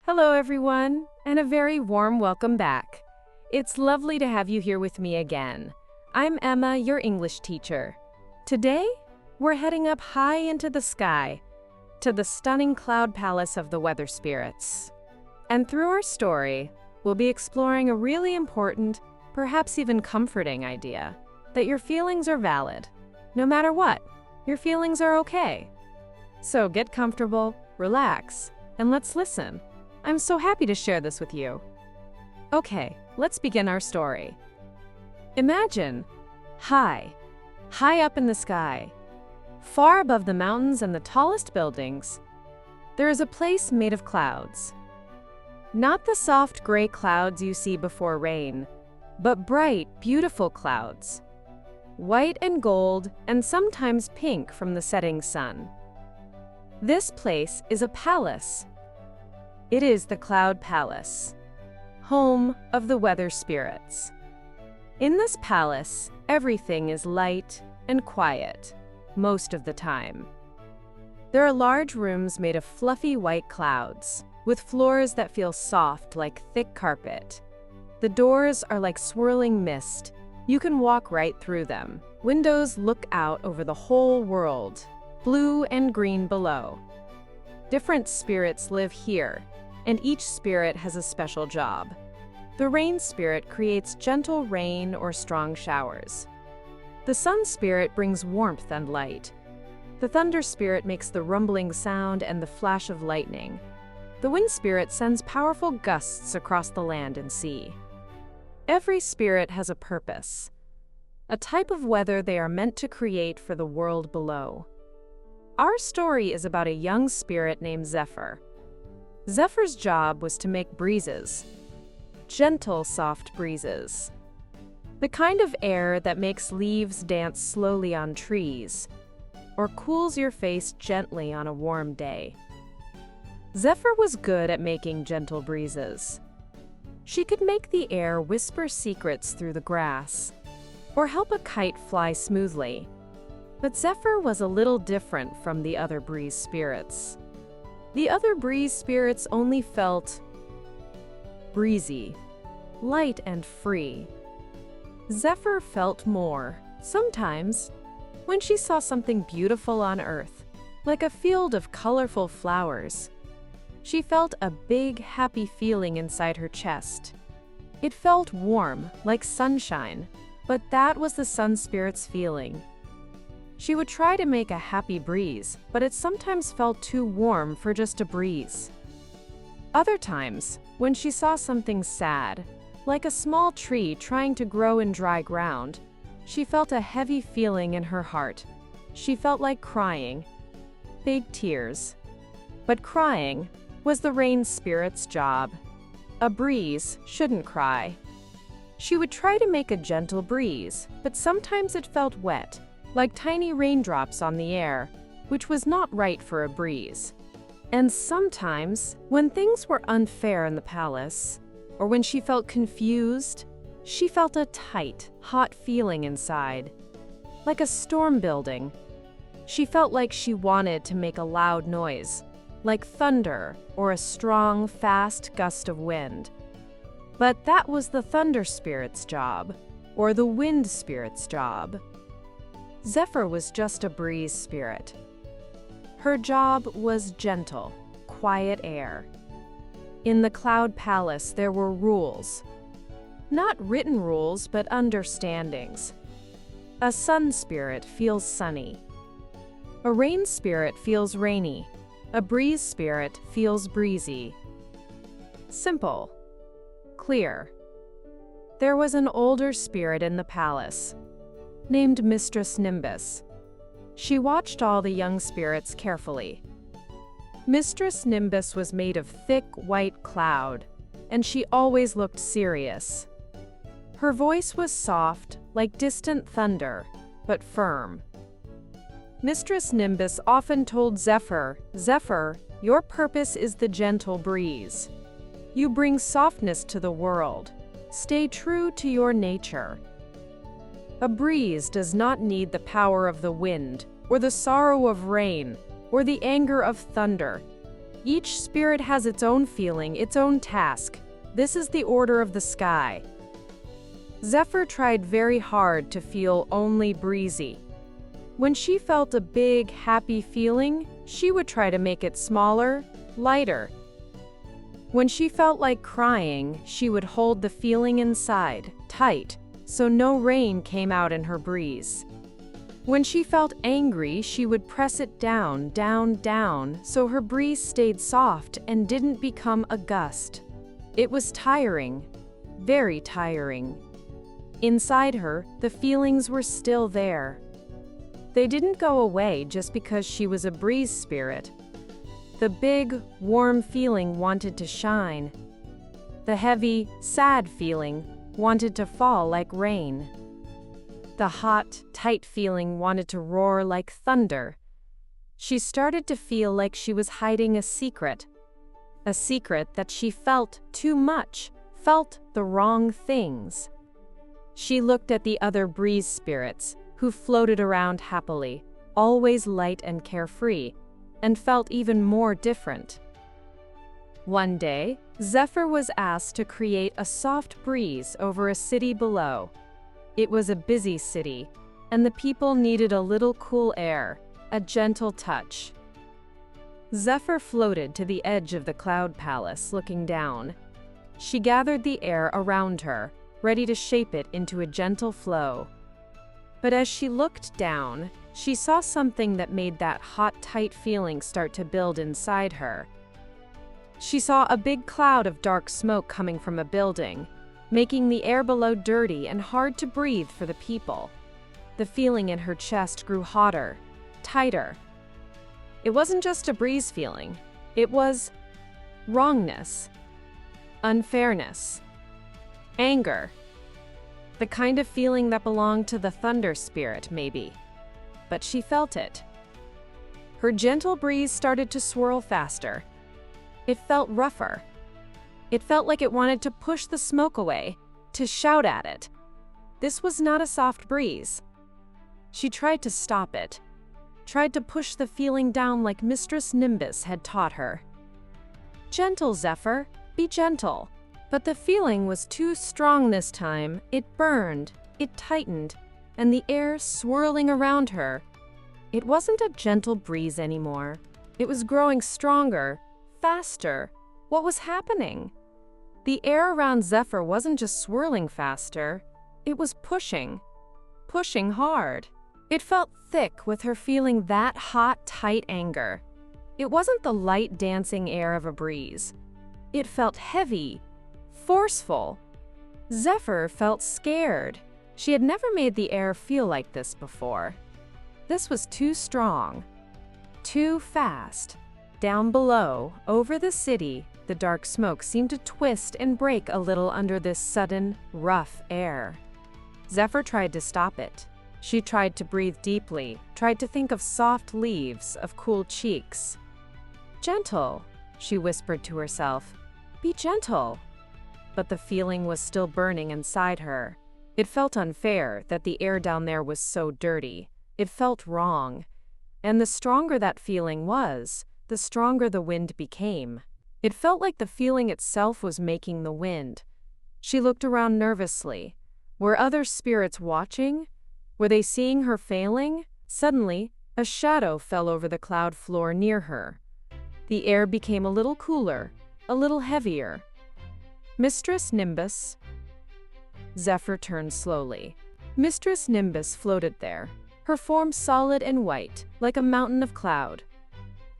Hello, everyone, and a very warm welcome back. It's lovely to have you here with me again. I'm Emma, your English teacher. Today, we're heading up high into the sky to the stunning cloud palace of the weather spirits. And through our story, we'll be exploring a really important, perhaps even comforting idea, that your feelings are valid. No matter what, your feelings are okay. So get comfortable, relax, and let's listen. I'm so happy to share this with you. Okay, let's begin our story. Imagine, high up in the sky, far above the mountains and the tallest buildings, there is a place made of clouds. Not the soft gray clouds you see before rain, but bright, beautiful clouds. White and gold, and sometimes pink from the setting sun. This place is a palace. It is the Cloud Palace, home of the weather spirits. In this palace, everything is light and quiet, most of the time. There are large rooms made of fluffy white clouds, with floors that feel soft like thick carpet. The doors are like swirling mist. You can walk right through them. Windows look out over the whole world, blue and green below. Different spirits live here, and each spirit has a special job. The rain spirit creates gentle rain or strong showers. The sun spirit brings warmth and light. The thunder spirit makes the rumbling sound and the flash of lightning. The wind spirit sends powerful gusts across the land and sea. Every spirit has a purpose, a type of weather they are meant to create for the world below. Our story is about a young spirit named Zephyr. Zephyr's job was to make breezes, gentle, soft breezes. The kind of air that makes leaves dance slowly on trees, or cools your face gently on a warm day. Zephyr was good at making gentle breezes. She could make the air whisper secrets through the grass, or help a kite fly smoothly. But Zephyr was a little different from the other breeze spirits. The other breeze spirits only felt breezy, light and free. Zephyr felt more, sometimes, when she saw something beautiful on earth, like a field of colorful flowers. She felt a big, happy feeling inside her chest. It felt warm, like sunshine, but that was the sun spirit's feeling. She would try to make a happy breeze, but it sometimes felt too warm for just a breeze. Other times, when she saw something sad, like a small tree trying to grow in dry ground, she felt a heavy feeling in her heart. She felt like crying, big tears. But crying was the rain spirit's job. A breeze shouldn't cry. She would try to make a gentle breeze, but sometimes it felt wet, like tiny raindrops on the air, which was not right for a breeze. And sometimes, when things were unfair in the palace, or when she felt confused, she felt a tight, hot feeling inside, like a storm building. She felt like she wanted to make a loud noise, like thunder or a strong, fast gust of wind. But that was the thunder spirit's job, or the wind spirit's job. Zephyr was just a breeze spirit. Her job was gentle, quiet air. In the Cloud Palace, there were rules. Not written rules, but understandings. A sun spirit feels sunny. A rain spirit feels rainy. A breeze spirit feels breezy. Simple. Clear. There was an older spirit in the palace, named Mistress Nimbus. She watched all the young spirits carefully. Mistress Nimbus was made of thick white cloud, and she always looked serious. Her voice was soft, like distant thunder, but firm. Mistress Nimbus often told Zephyr, "Zephyr, your purpose is the gentle breeze. You bring softness to the world. Stay true to your nature." A breeze does not need the power of the wind, or the sorrow of rain, or the anger of thunder. Each spirit has its own feeling, its own task. This is the order of the sky. Zephyr tried very hard to feel only breezy. When she felt a big, happy feeling, she would try to make it smaller, lighter. When she felt like crying, she would hold the feeling inside, tight, so no rain came out in her breeze. When she felt angry, she would press it down, down, down, so her breeze stayed soft and didn't become a gust. It was tiring, very tiring. Inside her, the feelings were still there. They didn't go away just because she was a breeze spirit. The big, warm feeling wanted to shine. The heavy, sad feeling wanted to fall like rain. The hot, tight feeling wanted to roar like thunder. She started to feel like she was hiding a secret that she felt too much, felt the wrong things. She looked at the other breeze spirits, who floated around happily, always light and carefree, and felt even more different. One day, Zephyr was asked to create a soft breeze over a city below. It was a busy city, and the people needed a little cool air, a gentle touch. Zephyr floated to the edge of the cloud palace, looking down. She gathered the air around her, ready to shape it into a gentle flow. But as she looked down, she saw something that made that hot, tight feeling start to build inside her. She saw a big cloud of dark smoke coming from a building, making the air below dirty and hard to breathe for the people. The feeling in her chest grew hotter, tighter. It wasn't just a breeze feeling. It was wrongness, unfairness, anger. The kind of feeling that belonged to the thunder spirit, maybe. But she felt it. Her gentle breeze started to swirl faster. It felt rougher. It felt like it wanted to push the smoke away, to shout at it. This was not a soft breeze. She tried to stop it, tried to push the feeling down like Mistress Nimbus had taught her. Gentle, Zephyr, be gentle. But the feeling was too strong this time. It burned, it tightened, and the air swirling around her. It wasn't a gentle breeze anymore. It was growing stronger, faster. What was happening? The air around Zephyr wasn't just swirling faster, it was pushing hard. It felt thick with her feeling that hot, tight anger. It wasn't the light dancing air of a breeze. It felt heavy, forceful. Zephyr felt scared. She had never made the air feel like this before. This was too strong, too fast. Down below, over the city, the dark smoke seemed to twist and break a little under this sudden, rough air. Zephyr tried to stop it. She tried to breathe deeply, tried to think of soft leaves, of cool cheeks. Gentle, she whispered to herself. Be gentle. But the feeling was still burning inside her. It felt unfair that the air down there was so dirty. It felt wrong. And the stronger that feeling was, the stronger the wind became. It felt like the feeling itself was making the wind. She looked around nervously. Were other spirits watching? Were they seeing her failing? Suddenly, a shadow fell over the cloud floor near her. The air became a little cooler, a little heavier. Mistress Nimbus. Zephyr turned slowly. Mistress Nimbus floated there, her form solid and white, like a mountain of cloud.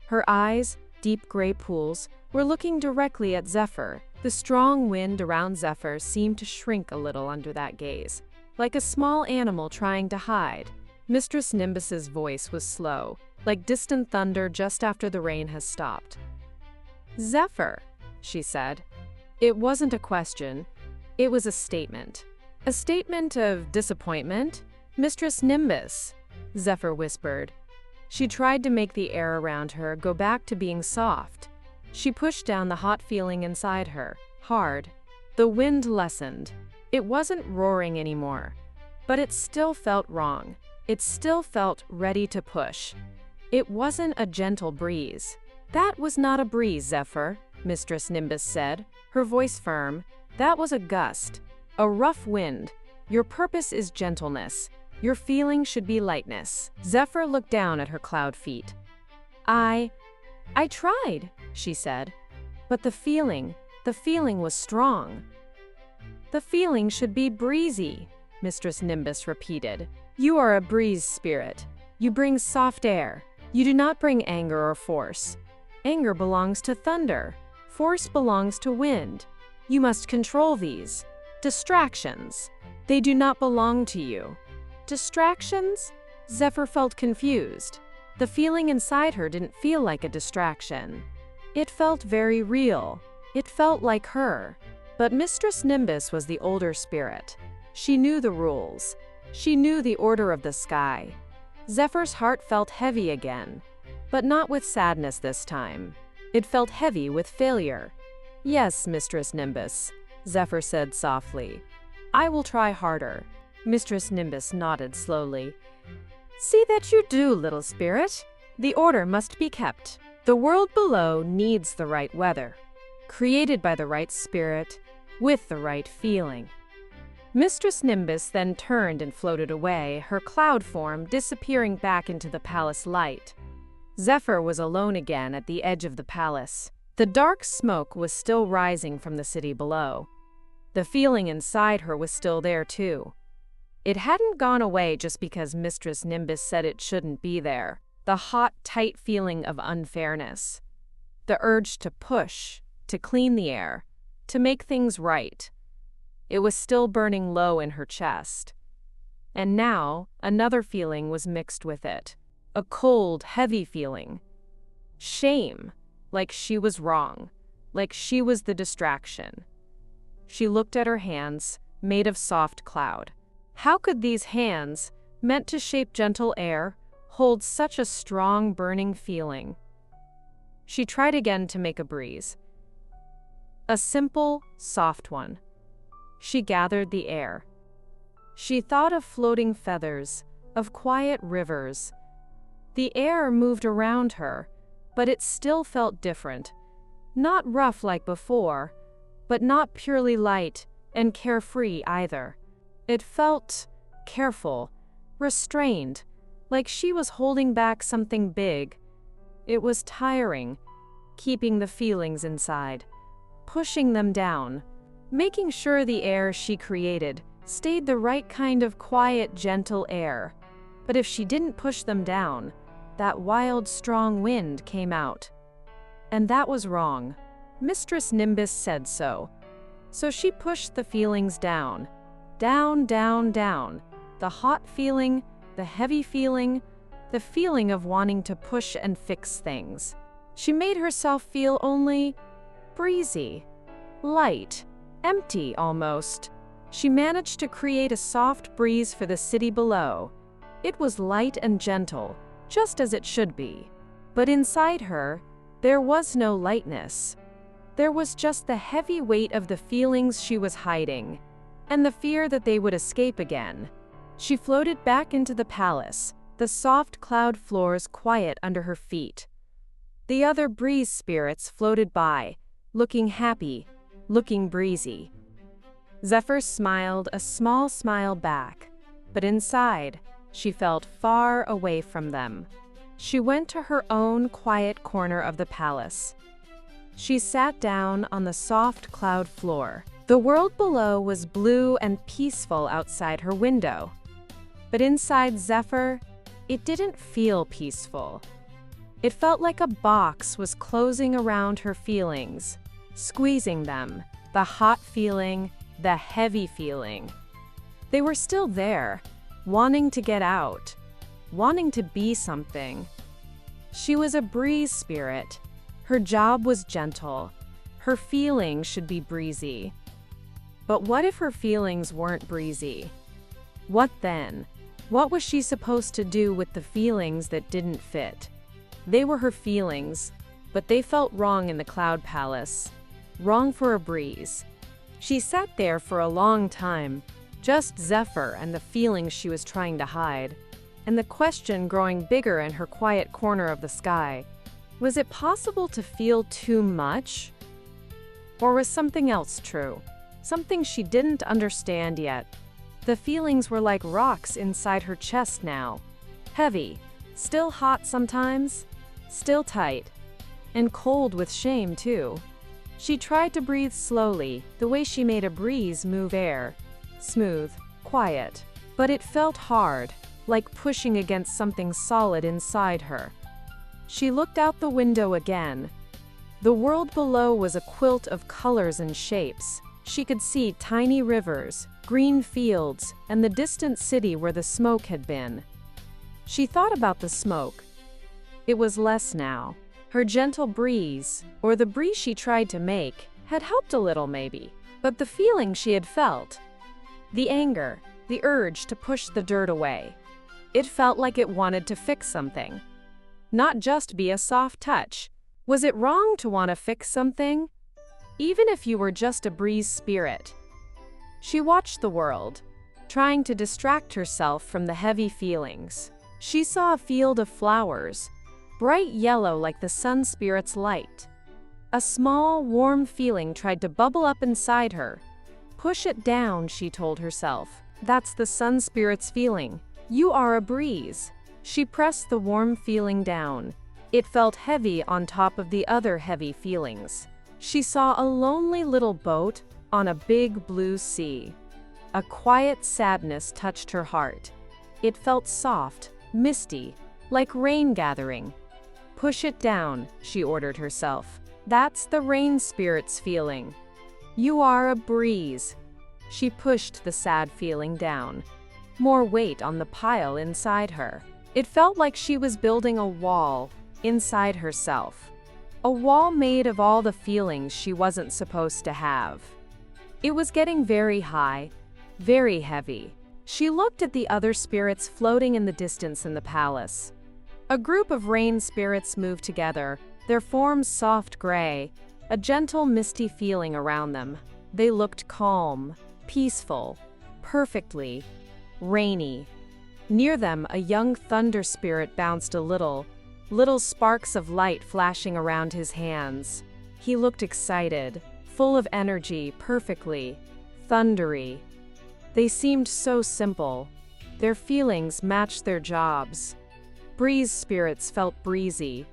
Her eyes, deep gray pools, were looking directly at Zephyr. The strong wind around Zephyr seemed to shrink a little under that gaze, like a small animal trying to hide. Mistress Nimbus's voice was slow, like distant thunder just after the rain has stopped. Zephyr, she said. It wasn't a question, it was a statement. A statement of disappointment? Mistress Nimbus, Zephyr whispered. She tried to make the air around her go back to being soft. She pushed down the hot feeling inside her, hard. The wind lessened. It wasn't roaring anymore, but it still felt wrong. It still felt ready to push. It wasn't a gentle breeze. "That was not a breeze, Zephyr," Mistress Nimbus said, her voice firm. "That was a gust, a rough wind. Your purpose is gentleness. Your feeling should be lightness." Zephyr looked down at her cloud feet. I tried," she said. "But the feeling was strong." "The feeling should be breezy," Mistress Nimbus repeated. "You are a breeze spirit. You bring soft air. You do not bring anger or force. Anger belongs to thunder. Force belongs to wind. You must control these. Distractions. They do not belong to you." Distractions? Zephyr felt confused. The feeling inside her didn't feel like a distraction. It felt very real. It felt like her. But Mistress Nimbus was the older spirit. She knew the rules. She knew the order of the sky. Zephyr's heart felt heavy again, but not with sadness this time. It felt heavy with failure. "Yes, Mistress Nimbus," Zephyr said softly. "I will try harder." Mistress Nimbus nodded slowly. "See that you do, little spirit. The order must be kept. The world below needs the right weather, created by the right spirit, with the right feeling." Mistress Nimbus then turned and floated away, her cloud form disappearing back into the palace light. Zephyr was alone again at the edge of the palace. The dark smoke was still rising from the city below. The feeling inside her was still there too. It hadn't gone away just because Mistress Nimbus said it shouldn't be there. The hot, tight feeling of unfairness. The urge to push, to clean the air, to make things right. It was still burning low in her chest. And now, another feeling was mixed with it. A cold, heavy feeling. Shame, like she was wrong, like she was the distraction. She looked at her hands, made of soft cloud. How could these hands, meant to shape gentle air, hold such a strong, burning feeling? She tried again to make a breeze. A simple, soft one. She gathered the air. She thought of floating feathers, of quiet rivers. The air moved around her, but it still felt different. Not rough like before, but not purely light and carefree either. It felt careful, restrained, like she was holding back something big. It was tiring, keeping the feelings inside, pushing them down, making sure the air she created stayed the right kind of quiet, gentle air. But if she didn't push them down, that wild, strong wind came out. And that was wrong. Mistress Nimbus said so. So she pushed the feelings down. Down, down, down. The hot feeling, the heavy feeling, the feeling of wanting to push and fix things. She made herself feel only breezy, light, empty almost. She managed to create a soft breeze for the city below. It was light and gentle, just as it should be. But inside her, there was no lightness. There was just the heavy weight of the feelings she was hiding, and the fear that they would escape again. She floated back into the palace, the soft cloud floors quiet under her feet. The other breeze spirits floated by, looking happy, looking breezy. Zephyr smiled a small smile back, but inside, she felt far away from them. She went to her own quiet corner of the palace. She sat down on the soft cloud floor. The world below was blue and peaceful outside her window. But inside Zephyr, it didn't feel peaceful. It felt like a box was closing around her feelings, squeezing them, the hot feeling, the heavy feeling. They were still there, wanting to get out, wanting to be something. She was a breeze spirit. Her job was gentle. Her feelings should be breezy. But what if her feelings weren't breezy? What then? What was she supposed to do with the feelings that didn't fit? They were her feelings, but they felt wrong in the Cloud Palace. Wrong for a breeze. She sat there for a long time, just Zephyr and the feelings she was trying to hide, and the question growing bigger in her quiet corner of the sky. Was it possible to feel too much? Or was something else true? Something she didn't understand yet. The feelings were like rocks inside her chest now. Heavy, still hot sometimes, still tight, and cold with shame too. She tried to breathe slowly, the way she made a breeze move air. Smooth, quiet. But it felt hard, like pushing against something solid inside her. She looked out the window again. The world below was a quilt of colors and shapes. She could see tiny rivers, green fields, and the distant city where the smoke had been. She thought about the smoke. It was less now. Her gentle breeze, or the breeze she tried to make, had helped a little maybe. But the feeling she had felt, the anger, the urge to push the dirt away, it felt like it wanted to fix something. Not just be a soft touch. Was it wrong to want to fix something? Even if you were just a breeze spirit. She watched the world, trying to distract herself from the heavy feelings. She saw a field of flowers, bright yellow like the sun spirit's light. A small, warm feeling tried to bubble up inside her. Push it down, she told herself. That's the sun spirit's feeling. You are a breeze. She pressed the warm feeling down. It felt heavy on top of the other heavy feelings. She saw a lonely little boat on a big blue sea. A quiet sadness touched her heart. It felt soft, misty, like rain gathering. Push it down, she ordered herself. That's the rain spirit's feeling. You are a breeze. She pushed the sad feeling down. More weight on the pile inside her. It felt like she was building a wall inside herself. A wall made of all the feelings she wasn't supposed to have. It was getting very high, very heavy. She looked at the other spirits floating in the distance in the palace. A group of rain spirits moved together, their forms soft gray, a gentle misty feeling around them. They looked calm, peaceful, perfectly rainy. Near them, a young thunder spirit bounced a little sparks of light flashing around his hands. He looked excited, full of energy, perfectly thundery. They seemed so simple. Their feelings matched their jobs. Breeze spirits felt breezy.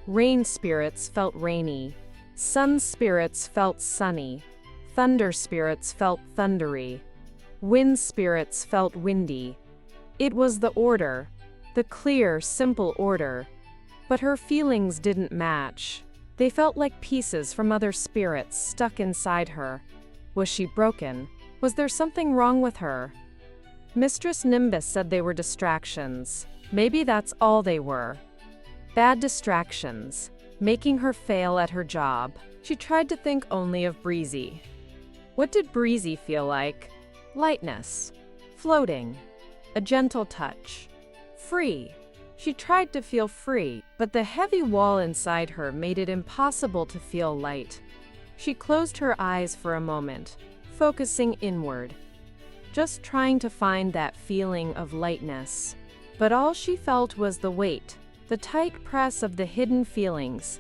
Rain spirits felt rainy. Sun spirits felt sunny. Thunder spirits felt thundery. Wind spirits felt windy. It was the order, the clear, simple order. But her feelings didn't match. They felt like pieces from other spirits stuck inside her. Was she broken? Was there something wrong with her? Mistress Nimbus said they were distractions. Maybe that's all they were. Bad distractions, making her fail at her job. She tried to think only of Breezy. What did Breezy feel like? Lightness, floating, a gentle touch, free. She tried to feel free, but the heavy wall inside her made it impossible to feel light. She closed her eyes for a moment, focusing inward, just trying to find that feeling of lightness. But all she felt was the weight, the tight press of the hidden feelings.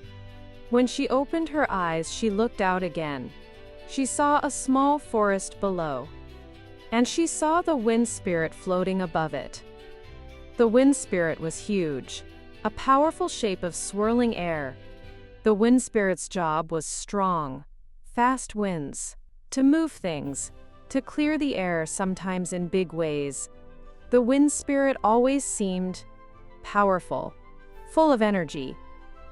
When she opened her eyes, she looked out again. She saw a small forest below, and she saw the wind spirit floating above it. The wind spirit was huge, a powerful shape of swirling air. The wind spirit's job was strong, fast winds, to move things, to clear the air, sometimes in big ways. The wind spirit always seemed powerful, full of energy.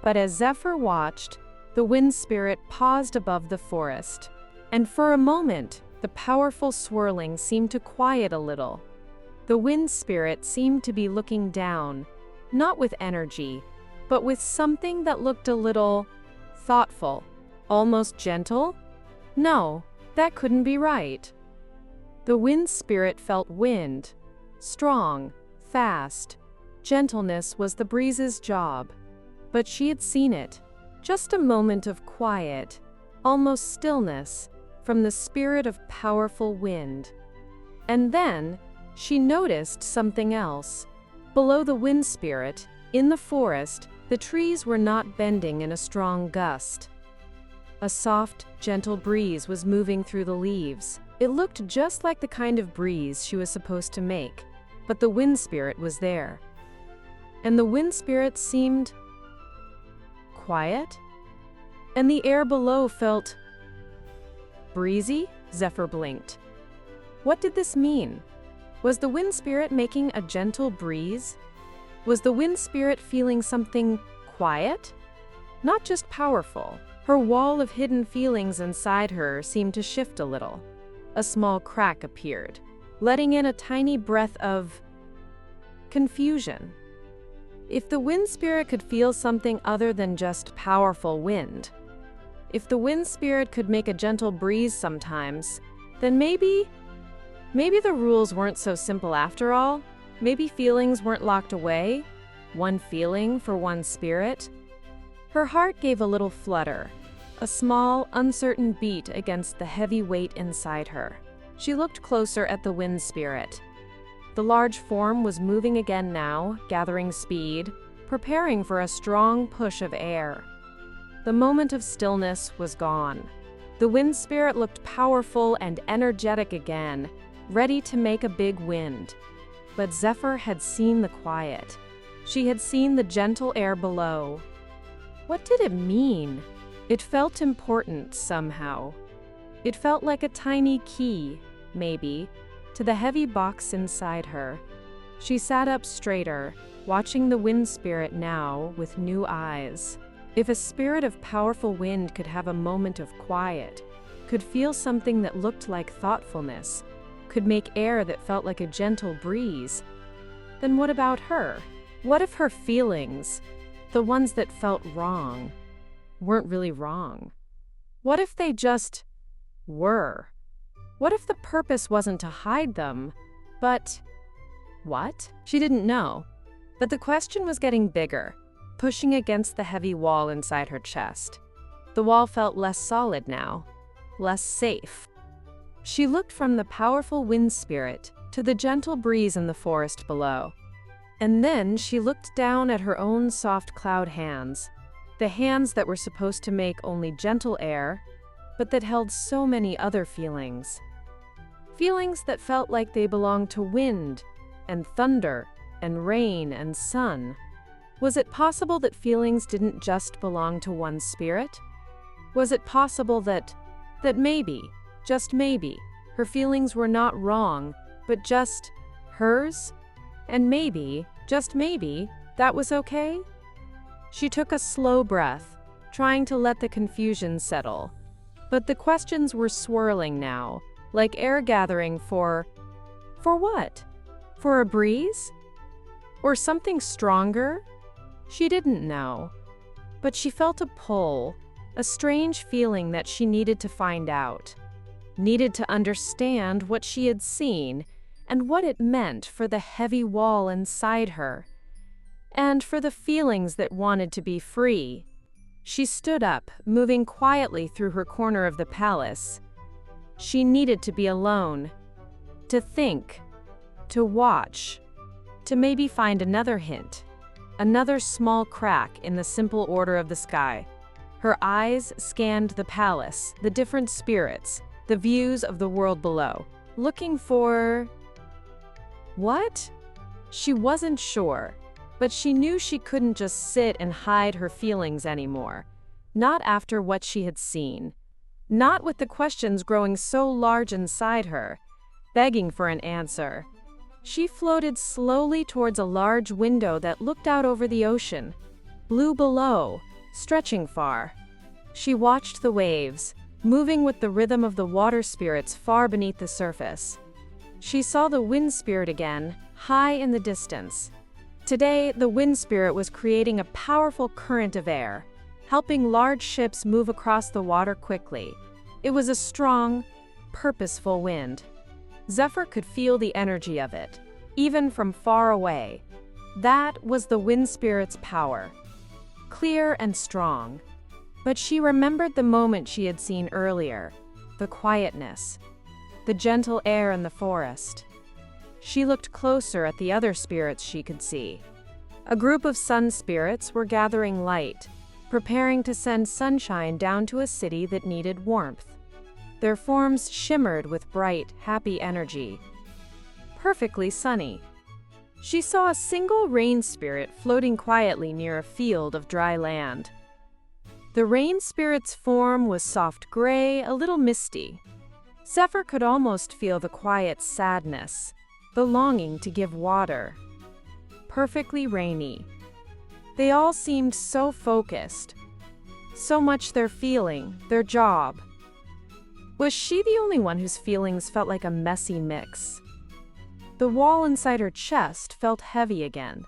But as Zephyr watched, the wind spirit paused above the forest. And for a moment, the powerful swirling seemed to quiet a little. The wind spirit seemed to be looking down, not with energy, but with something that looked a little thoughtful, almost gentle? No, that couldn't be right. The wind spirit felt wind, strong, fast. Gentleness was the breeze's job. But she had seen it, just a moment of quiet, almost stillness, from the spirit of powerful wind. And then, she noticed something else. Below the wind spirit, in the forest, The trees were not bending in a strong gust. A soft, gentle breeze was moving through the leaves. It looked just like the kind of breeze she was supposed to make, but the wind spirit was there. And the wind spirit seemed quiet, and the air below felt breezy. Zephyr blinked. What did this mean? Was the wind spirit making a gentle breeze? Was the wind spirit feeling something quiet? Not just powerful. Her wall of hidden feelings inside her seemed to shift a little. A small crack appeared, letting in a tiny breath of confusion. If the wind spirit could feel something other than just powerful wind, if the wind spirit could make a gentle breeze sometimes, then maybe the rules weren't so simple after all. Maybe feelings weren't locked away. One feeling for one spirit. Her heart gave a little flutter, a small, uncertain beat against the heavy weight inside her. She looked closer at the wind spirit. The large form was moving again now, gathering speed, preparing for a strong push of air. The moment of stillness was gone. The wind spirit looked powerful and energetic again, ready to make a big wind. But Zephyr had seen the quiet. She had seen the gentle air below. What did it mean? It felt important somehow. It felt like a tiny key, maybe, to the heavy box inside her. She sat up straighter, watching the wind spirit now with new eyes. If a spirit of powerful wind could have a moment of quiet, could feel something that looked like thoughtfulness, could make air that felt like a gentle breeze, then what about her? What if her feelings, the ones that felt wrong, weren't really wrong? What if they just were? What if the purpose wasn't to hide them, but what? She didn't know. But the question was getting bigger, pushing against the heavy wall inside her chest. The wall felt less solid now, less safe. She looked from the powerful wind spirit to the gentle breeze in the forest below. And then she looked down at her own soft cloud hands, the hands that were supposed to make only gentle air, but that held so many other feelings. Feelings that felt like they belonged to wind and thunder and rain and sun. Was it possible that feelings didn't just belong to one spirit? Was it possible that maybe, just maybe, her feelings were not wrong, but just hers? And maybe, just maybe, that was okay? She took a slow breath, trying to let the confusion settle. But the questions were swirling now, like air gathering for what? For a breeze? Or something stronger? She didn't know. But she felt a pull, a strange feeling that she needed to find out. Needed to understand what she had seen and what it meant for the heavy wall inside her. And for the feelings that wanted to be free. She stood up, moving quietly through her corner of the palace. She needed to be alone, to think, to watch, to maybe find another hint, another small crack in the simple order of the sky. Her eyes scanned the palace, the different spirits, the views of the world below, looking for what? She wasn't sure, but she knew she couldn't just sit and hide her feelings anymore. Not after what she had seen. Not with the questions growing so large inside her, begging for an answer. She floated slowly towards a large window that looked out over the ocean, blue below, stretching far. She watched the waves, moving with the rhythm of the water spirits far beneath the surface. She saw the wind spirit again, high in the distance. Today, the wind spirit was creating a powerful current of air, helping large ships move across the water quickly. It was a strong, purposeful wind. Zephyr could feel the energy of it, even from far away. That was the wind spirit's power, clear and strong. But she remembered the moment she had seen earlier, the quietness, the gentle air in the forest. She looked closer at the other spirits she could see. A group of sun spirits were gathering light, preparing to send sunshine down to a city that needed warmth. Their forms shimmered with bright, happy energy. Perfectly sunny. She saw a single rain spirit floating quietly near a field of dry land. The rain spirit's form was soft gray, a little misty. Zephyr could almost feel the quiet sadness, the longing to give water. Perfectly rainy. They all seemed so focused. So much their feeling, their job. Was she the only one whose feelings felt like a messy mix? The wall inside her chest felt heavy again.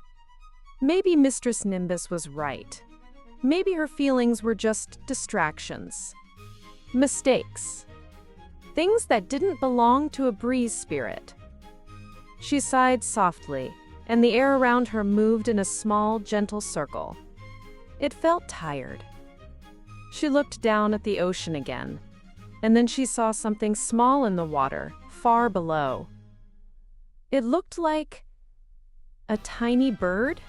Maybe Mistress Nimbus was right. Maybe her feelings were just distractions. Mistakes. Things that didn't belong to a breeze spirit. She sighed softly, and the air around her moved in a small, gentle circle. It felt tired. She looked down at the ocean again, and then she saw something small in the water, far below. It looked like a tiny bird,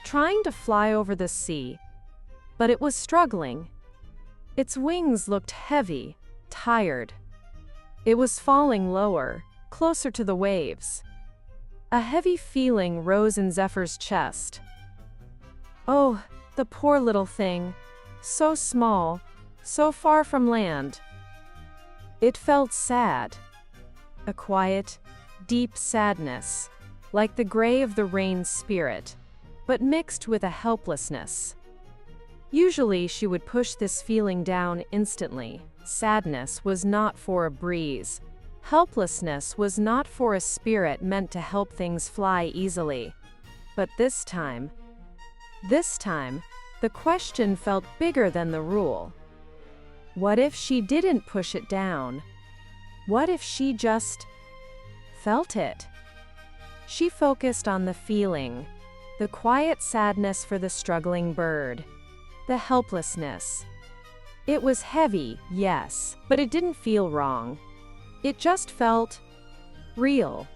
trying to fly over the sea, but it was struggling. Its wings looked heavy, tired. It was falling lower, closer to the waves. A heavy feeling rose in Zephyr's chest. Oh, the poor little thing, so small, so far from land. It felt sad, a quiet, deep sadness, like the gray of the rain spirit, but mixed with a helplessness. Usually she would push this feeling down instantly. Sadness was not for a breeze. Helplessness was not for a spirit meant to help things fly easily. But this time, the question felt bigger than the rule. What if she didn't push it down? What if she just felt it? She focused on the feeling, the quiet sadness for the struggling bird, the helplessness. It was heavy, yes, but it didn't feel wrong. It just felt real.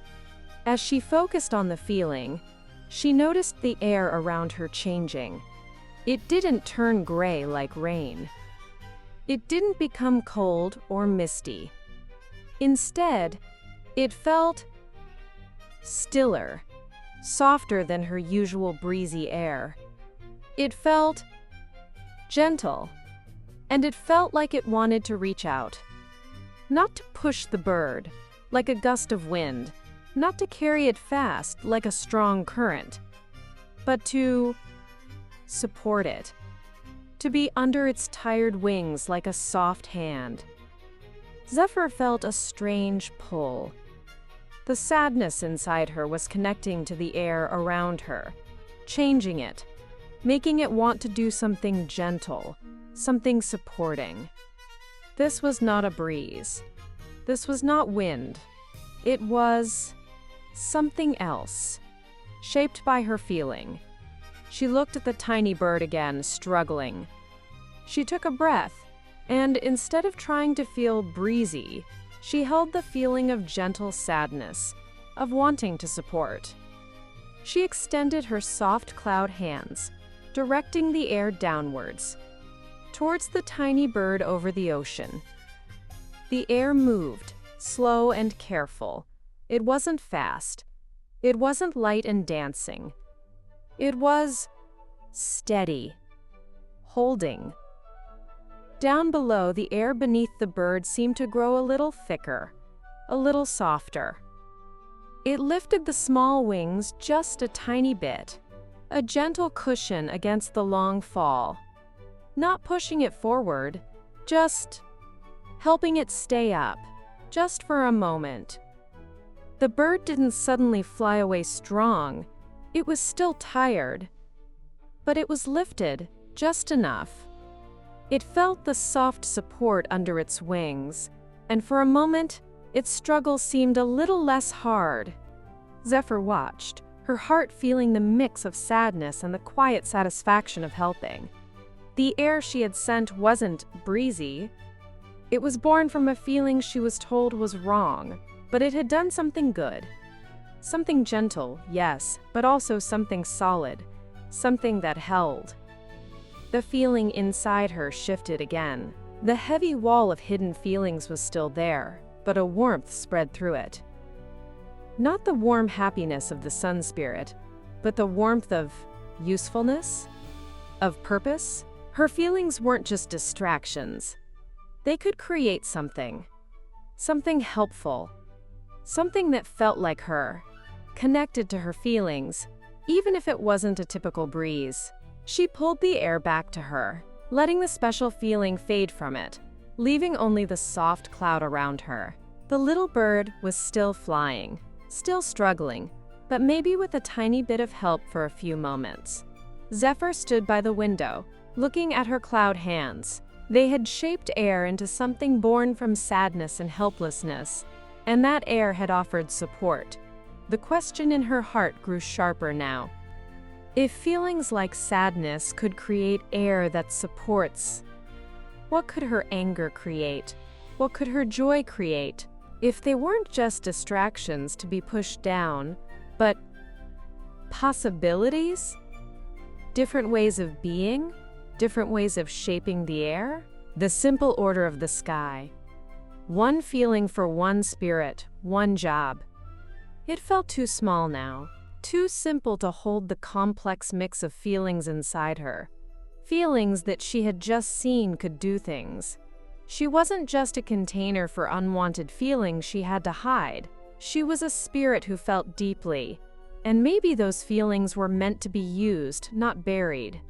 As she focused on the feeling, she noticed the air around her changing. It didn't turn gray like rain. It didn't become cold or misty. Instead, it felt stiller, softer than her usual breezy air. It felt gentle, and it felt like it wanted to reach out. Not to push the bird, like a gust of wind, not to carry it fast, like a strong current, but to support it, to be under its tired wings like a soft hand. Zephyr felt a strange pull. The sadness inside her was connecting to the air around her, changing it, making it want to do something gentle, something supporting. This was not a breeze. This was not wind. It was something else, shaped by her feeling. She looked at the tiny bird again, struggling. She took a breath, and instead of trying to feel breezy, she held the feeling of gentle sadness, of wanting to support. She extended her soft cloud hands, directing the air downwards, towards the tiny bird over the ocean. The air moved, slow and careful. It wasn't fast. It wasn't light and dancing. It was steady, holding. Down below, the air beneath the bird seemed to grow a little thicker, a little softer. It lifted the small wings just a tiny bit, a gentle cushion against the long fall. Not pushing it forward, just helping it stay up, just for a moment. The bird didn't suddenly fly away strong. It was still tired, but it was lifted just enough. It felt the soft support under its wings, and for a moment, its struggle seemed a little less hard. Zephyr watched, her heart feeling the mix of sadness and the quiet satisfaction of helping. The air she had sent wasn't breezy. It was born from a feeling she was told was wrong, but it had done something good. Something gentle, yes, but also something solid, something that held. The feeling inside her shifted again. The heavy wall of hidden feelings was still there, but a warmth spread through it. Not the warm happiness of the sun spirit, but the warmth of usefulness, of purpose. Her feelings weren't just distractions. They could create something helpful, something that felt like her, connected to her feelings, even if it wasn't a typical breeze. She pulled the air back to her, letting the special feeling fade from it, leaving only the soft cloud around her. The little bird was still flying, still struggling, but maybe with a tiny bit of help for a few moments. Zephyr stood by the window, looking at her cloud hands. They had shaped air into something born from sadness and helplessness, and that air had offered support. The question in her heart grew sharper now. If feelings like sadness could create air that supports, what could her anger create? What could her joy create? If they weren't just distractions to be pushed down, but possibilities? Different ways of being? Different ways of shaping the air? The simple order of the sky. One feeling for one spirit, one job. It felt too small now, too simple to hold the complex mix of feelings inside her. Feelings that she had just seen could do things. She wasn't just a container for unwanted feelings she had to hide. She was a spirit who felt deeply, and maybe those feelings were meant to be used, not buried.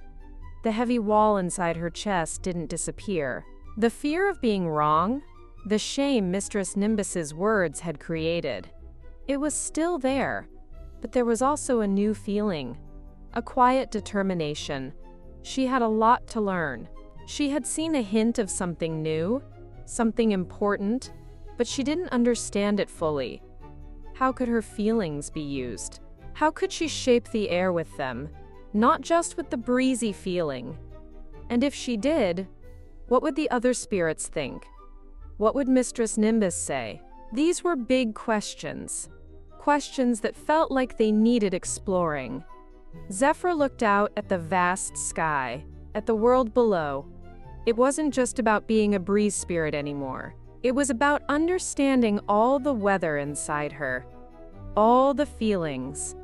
The heavy wall inside her chest didn't disappear. The fear of being wrong, the shame Mistress Nimbus's words had created, it was still there, but there was also a new feeling, a quiet determination. She had a lot to learn. She had seen a hint of something new, something important, but she didn't understand it fully. How could her feelings be used? How could she shape the air with them, not just with the breezy feeling? And if she did, what would the other spirits think? What would Mistress Nimbus say? These were big questions. Questions that felt like they needed exploring. Zephyr looked out at the vast sky, at the world below. It wasn't just about being a breeze spirit anymore. It was about understanding all the weather inside her, all the feelings.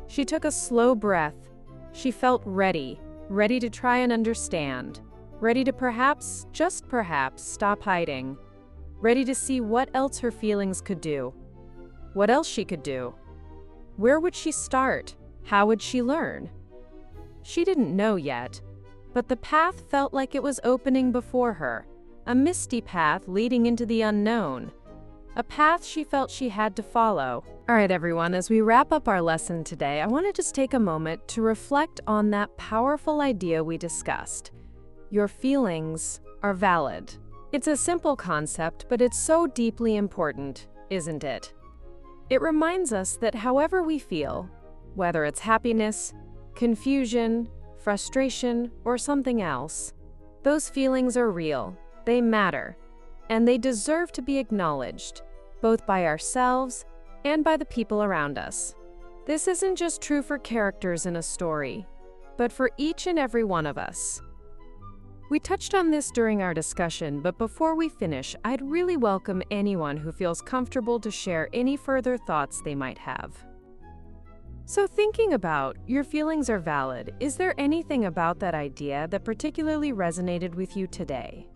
She took a slow breath. She felt ready to try and understand, ready to perhaps, just perhaps, stop hiding, ready to see what else her feelings could do, what else she could do. Where would she start? How would she learn? She didn't know yet, but the path felt like it was opening before her, a misty path leading into the unknown, a path she felt she had to follow. All right, everyone, as we wrap up our lesson today, I want to just take a moment to reflect on that powerful idea we discussed. Your feelings are valid. It's a simple concept, but it's so deeply important, isn't it? It reminds us that however we feel, whether it's happiness, confusion, frustration, or something else, those feelings are real, they matter, and they deserve to be acknowledged, both by ourselves and by the people around us. This isn't just true for characters in a story, but for each and every one of us. We touched on this during our discussion, but before we finish, I'd really welcome anyone who feels comfortable to share any further thoughts they might have. So thinking about your feelings are valid, is there anything about that idea that particularly resonated with you today?